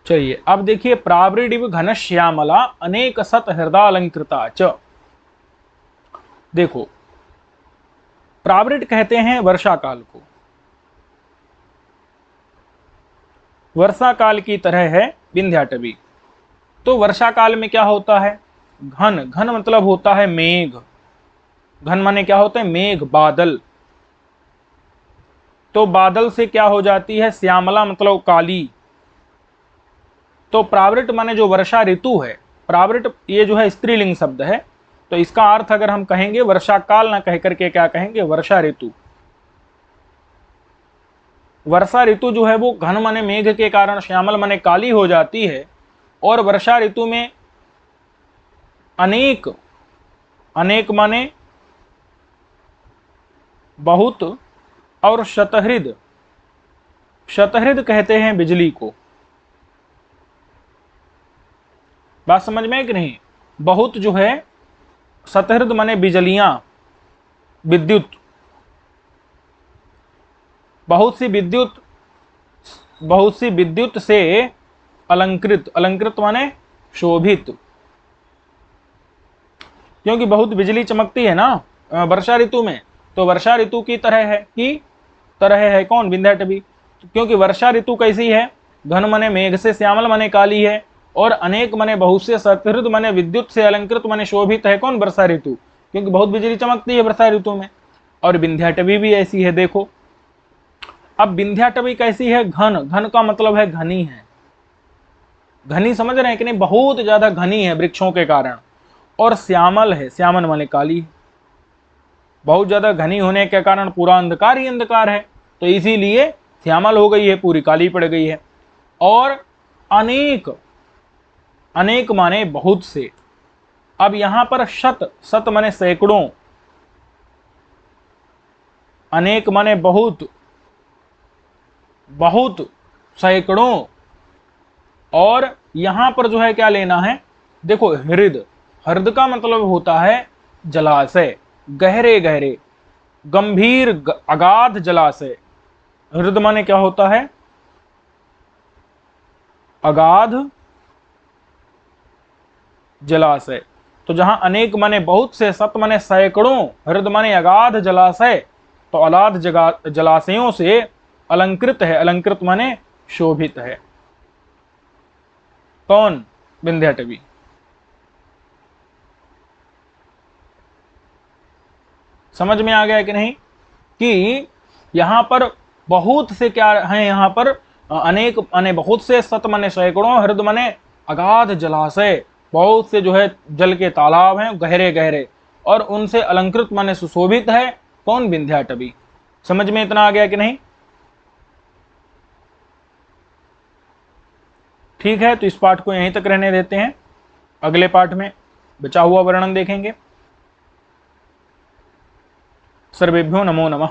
[SPEAKER 1] चलिए अब देखिए, प्रावृडिव घनश्यामला अनेक सत हृदयालंकृता च। देखो, प्रावृड कहते हैं वर्षा काल को। वर्षा काल की तरह है विंध्याटवी। तो वर्षा काल में क्या होता है? घन, घन मतलब होता है मेघ। घन माने क्या होता है? मेघ, बादल। तो बादल से क्या हो जाती है? श्यामला मतलब काली। तो प्रावृट माने जो वर्षा ऋतु है, प्रावृट ये जो है स्त्रीलिंग शब्द है, तो इसका अर्थ अगर हम कहेंगे वर्षा काल ना कह करके क्या कहेंगे? वर्षा ऋतु। वर्षा ऋतु जो है वो घन माने मेघ के कारण श्यामल माने काली हो जाती है। और वर्षा ऋतु में अनेक, अनेक माने बहुत, और शतहृद, शतहृद कहते हैं बिजली को। बात समझ में है कि नहीं? बहुत जो है, शतहृद माने बिजलियां, विद्युत। बहुत सी विद्युत, बहुत सी विद्युत से अलंकृत, अलंकृत माने शोभित। क्योंकि बहुत बिजली चमकती है ना वर्षा ऋतु में, तो वर्षा ऋतु की तरह है, कि तरह है कौन? विंध्याटवी। क्योंकि वर्षा ऋतु कैसी है? घन मने मेघ से, श्यामल मने काली है, और अनेक मने बहुत से, शतहृद मने विद्युत से अलंकृत मने शोभित है कौन? वर्षा ऋतु। क्योंकि बहुत बिजली चमकती है वर्षा ऋतु में। और विंध्याटवी भी ऐसी है। देखो अब विंध्याटवी कैसी है? घन, घन का मतलब है घनी है। घनी समझ रहे हैं कि नहीं? बहुत ज्यादा घनी है वृक्षों के कारण। और श्यामल है, श्यामल माने काली है। बहुत ज्यादा घनी होने के कारण पूरा अंधकार ही अंधकार है, तो इसीलिए श्यामल हो गई है, पूरी काली पड़ गई है। और अनेक, अनेक माने बहुत से। अब यहां पर शत, शत माने सैकड़ों, अनेक माने बहुत, बहुत सैकड़ों। और यहां पर जो है क्या लेना है? देखो हृद, हृद का मतलब होता है जलाशय, गहरे गहरे, गंभीर, अगाध जलाशय। हृद माने क्या होता है? अगाध जलाशय। तो जहां अनेक माने बहुत से, सत माने सैकड़ों, हृद माने अगाध जलाशय, तो अगाध जलाशयों से अलंकृत है। अलंकृत माने शोभित है कौन? विंध्याटवी। समझ में आ गया कि नहीं? कि यहां पर बहुत से क्या है? यहां पर अनेक माने बहुत से, सत माने सैकड़ों, हृद माने अगाध जलाशय, बहुत से जो है जल के तालाब हैं गहरे गहरे, और उनसे अलंकृत माने सुशोभित है कौन? विंध्याटवी। समझ में इतना आ गया कि नहीं? ठीक है, तो इस पाठ को यहीं तक रहने देते हैं। अगले पाठ में बचा हुआ वर्णन देखेंगे। सर्वेभ्यो नमो नमः।